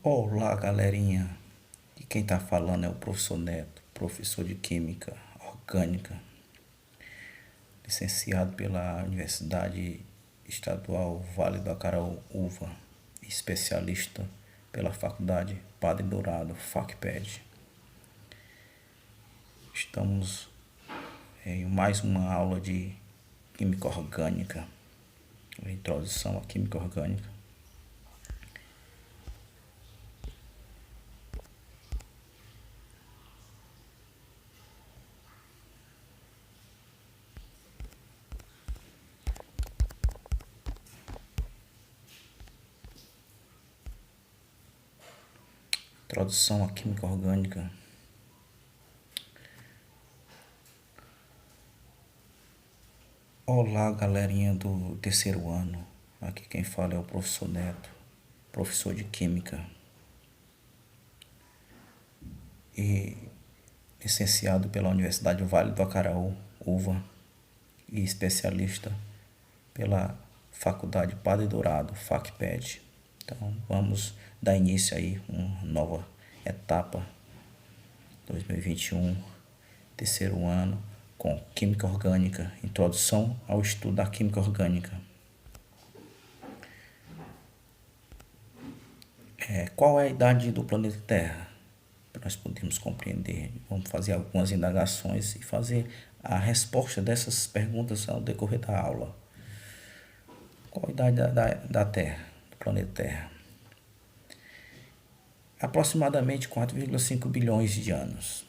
Olá, galerinha. E quem tá falando é o professor Neto, professor de Química Orgânica, licenciado pela Universidade Estadual Vale do Acaraúva, especialista pela Faculdade Padre Dourado, FACPED. Estamos em mais uma aula de Química Orgânica, introdução à Química Orgânica. Introdução à Química Orgânica. Olá, galerinha do terceiro ano. Aqui quem fala é o professor Neto, professor de Química e licenciado pela Universidade Vale do Acaraúva e especialista pela Faculdade Padre Dourado, FACPED. Então, vamos dar início aí uma nova etapa 2021, terceiro ano, com Química Orgânica, introdução ao estudo da Química Orgânica. Qual é a idade do planeta Terra? Nós podemos compreender. Vamos fazer algumas indagações e fazer a resposta dessas perguntas ao decorrer da aula. Qual a idade da Terra, do planeta Terra? Aproximadamente 4,5 bilhões de anos.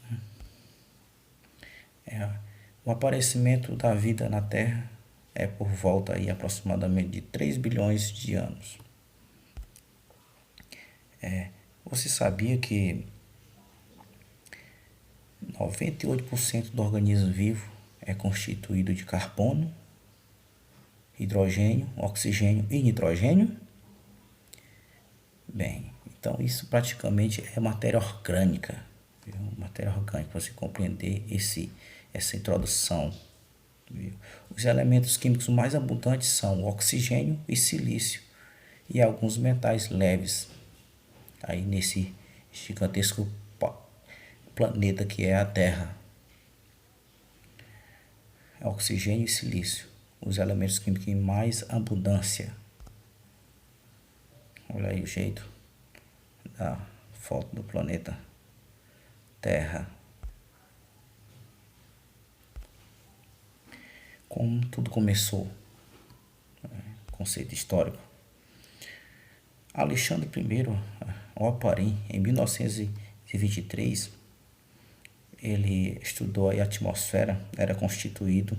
O aparecimento da vida na Terra é por volta aí aproximadamente de 3 bilhões de anos. Você sabia que 98% do organismo vivo é constituído de carbono, hidrogênio, oxigênio e nitrogênio? Bem, então isso praticamente é matéria orgânica, viu? Matéria orgânica, você compreender essa introdução. Viu? Os elementos químicos mais abundantes são o oxigênio e silício e alguns metais leves aí nesse gigantesco planeta que é a Terra. Oxigênio e silício, os elementos químicos em mais abundância. Olha aí o jeito da foto do planeta Terra. Como tudo começou, conceito histórico. Alexandre I Oparin, em 1923, ele estudou a atmosfera, era constituído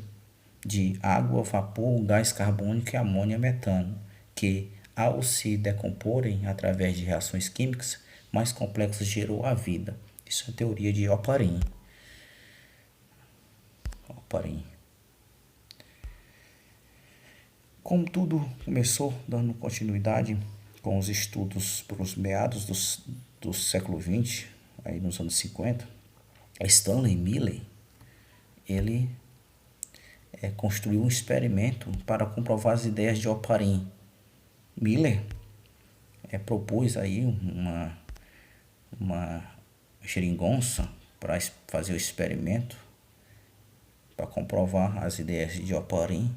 de água, vapor, gás carbônico e amônia metano, que, ao se decomporem através de reações químicas mais complexas, gerou a vida. Isso é a teoria de Oparin. Como tudo começou, dando continuidade com os estudos para os meados do século XX, aí nos anos 50, Stanley Miller, ele construiu um experimento para comprovar as ideias de Oparin. Miller propôs aí uma geringonça para fazer o experimento, para comprovar as ideias de Oparin.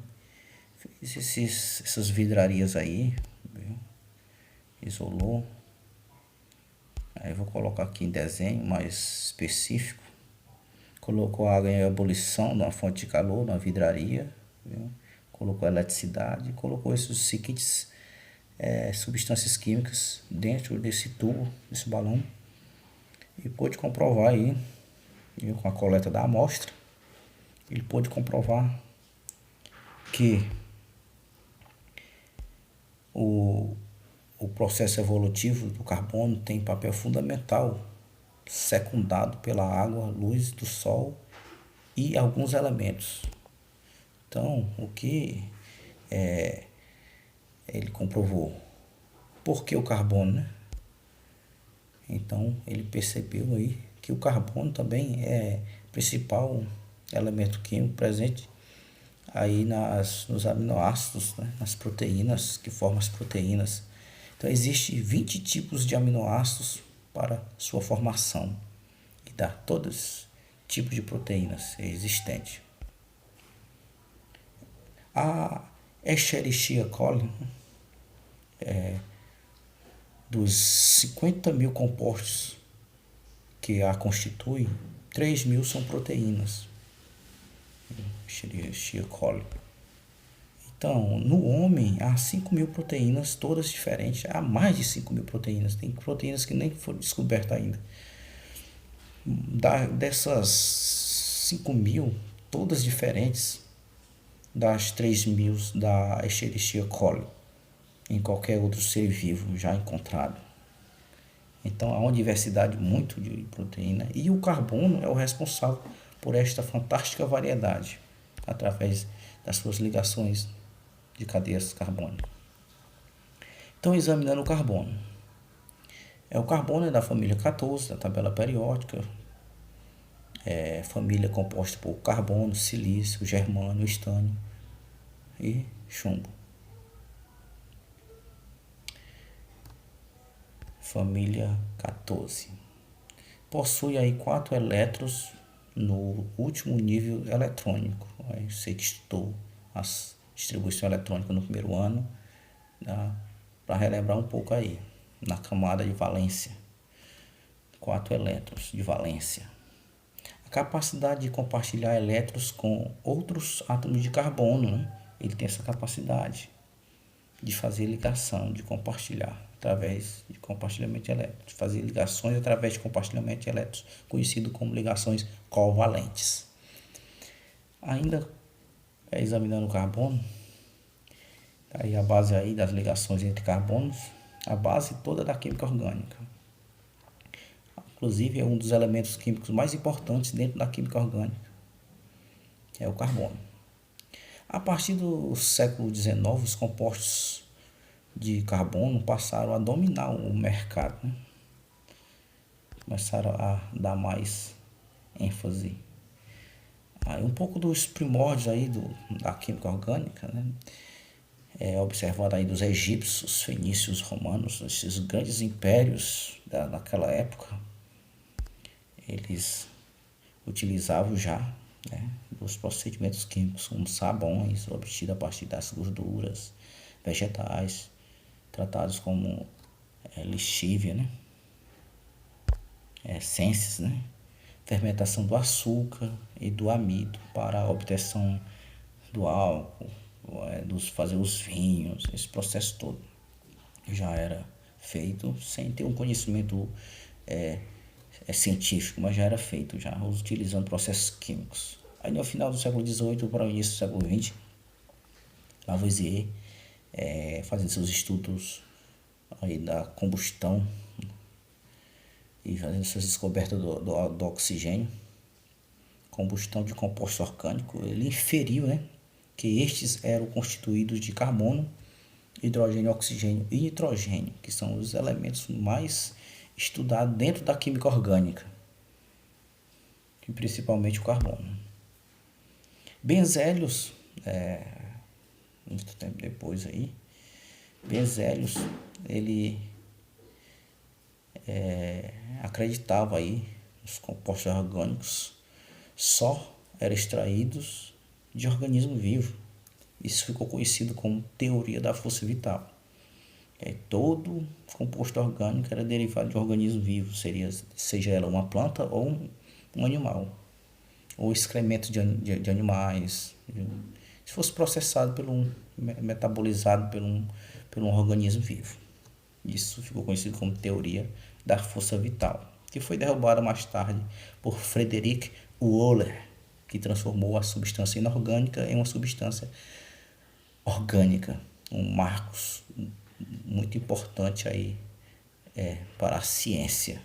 Fez essas vidrarias aí, viu? Isolou. Aí vou colocar aqui em desenho mais específico. Colocou água em ebulição na fonte de calor, na vidraria, viu? Colocou eletricidade, colocou esses seguintes substâncias químicas dentro desse tubo, desse balão, e pôde comprovar aí, viu? Com a coleta da amostra, ele pôde comprovar que o processo evolutivo do carbono tem papel fundamental, secundado pela água, luz do sol e alguns elementos. Então, o que ele comprovou? Por que o carbono, né? Então, ele percebeu aí que o carbono também é o principal elemento químico presente aí nos aminoácidos, né? Nas proteínas, que formam as proteínas. Então, existem 20 tipos de aminoácidos para sua formação e dá todos tipos de proteínas existentes. A Escherichia coli, dos 50 mil compostos que a constituem, 3 mil são proteínas. Escherichia coli. Então, no homem, há 5 mil proteínas, todas diferentes. Há mais de 5 mil proteínas. Tem proteínas que nem foram descobertas ainda. Dessas 5 mil, todas diferentes das 3 mil da Escherichia coli, em qualquer outro ser vivo já encontrado. Então, há uma diversidade muito de proteína. E o carbono é o responsável por esta fantástica variedade, através das suas ligações de cadeias carbônicas. Então, examinando o carbono. O carbono é da família 14, da tabela periódica. Família composta por carbono, silício, germânio, estânio e chumbo. Família 14. Possui aí 4 elétrons no último nível eletrônico. Você que estudou a distribuição eletrônica no primeiro ano, para relembrar um pouco aí, na camada de valência. 4 elétrons de valência. A capacidade de compartilhar elétrons com outros átomos de carbono, né? Ele tem essa capacidade de fazer ligação, de compartilhar através de compartilhamento de elétrons, fazer ligações através de compartilhamento de elétrons, conhecido como ligações covalentes. Ainda examinando o carbono, aí a base aí das ligações entre carbonos, a base toda da química orgânica. Inclusive é um dos elementos químicos mais importantes dentro da química orgânica, é o carbono. A partir do século XIX, os compostos de carbono passaram a dominar o mercado, né? Começaram a dar mais ênfase. Aí um pouco dos primórdios aí da química orgânica, né? Observado aí dos egípcios, fenícios, romanos, esses grandes impérios daquela época, eles utilizavam já, né, os procedimentos químicos como sabões obtidos a partir das gorduras vegetais, tratados como lixívia, né, essências, né, fermentação do açúcar e do amido para a obtenção do álcool, fazer os vinhos. Esse processo todo já era feito sem ter um conhecimento científico, mas já era feito, já utilizando processos químicos. Aí no final do século XVIII para o início do século XX, Lavoisier, fazendo seus estudos aí da combustão e fazendo suas descobertas do oxigênio, combustão de composto orgânico, ele inferiu, né, que estes eram constituídos de carbono, hidrogênio, oxigênio e nitrogênio, que são os elementos mais estudados dentro da química orgânica, e principalmente o carbono. Benzélios, muito tempo depois aí, Benzélios, ele acreditava aí os compostos orgânicos só eram extraídos de organismo vivo. Isso ficou conhecido como teoria da força vital. Todo composto orgânico era derivado de organismo vivo, seja ela uma planta ou um animal, ou excremento de animais, se fosse processado metabolizado por um organismo vivo. Isso ficou conhecido como teoria da força vital, que foi derrubada mais tarde por Frederick Wöhler, que transformou a substância inorgânica em uma substância orgânica, um marco muito importante aí para a ciência.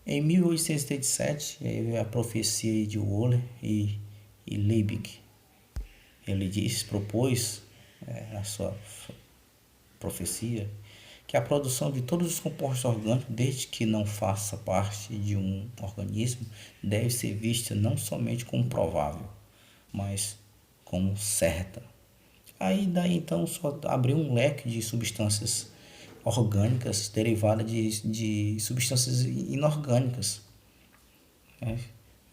Em 1887, a profecia de Wöhler e Liebig. Ele propôs na sua profecia que a produção de todos os compostos orgânicos, desde que não faça parte de um organismo, deve ser vista não somente como provável, mas como certa. Aí daí então só abriu um leque de substâncias orgânicas derivadas de substâncias inorgânicas, né?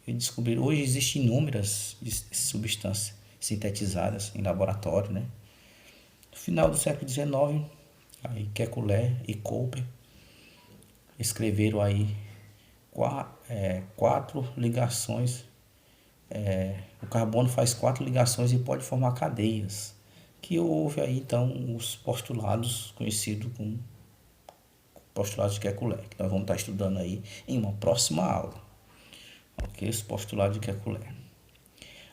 E descobriram, hoje existem inúmeras substâncias sintetizadas em laboratório, né? No final do século XIX, aí Kekulé e Cooper escreveram aí quatro ligações. O carbono faz quatro ligações e pode formar cadeias. Que houve aí então os postulados conhecidos como postulados de Kekulé, que nós vamos estar estudando aí em uma próxima aula. Ok? Os postulados de Kekulé.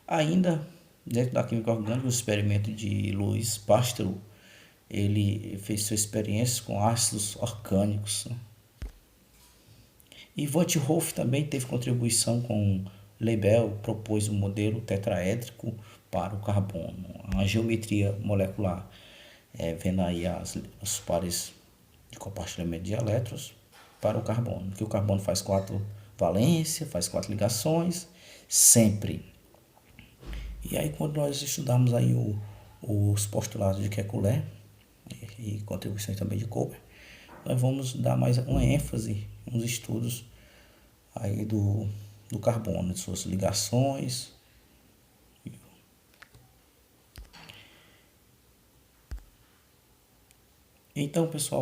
Ainda dentro da química orgânica, o experimento de Louis Pasteur, ele fez sua experiência com ácidos orgânicos, né? E Van 't Hoff também teve contribuição com Lebel, propôs um modelo tetraédrico para o carbono, a geometria molecular, vendo aí os pares de compartilhamento de elétrons para o carbono, que o carbono faz quatro valências, faz quatro ligações, sempre. E aí quando nós estudamos aí os postulados de Kekulé e contribuições também de Cooper, nós vamos dar mais uma ênfase nos estudos aí do carbono, de suas ligações. Então, pessoal,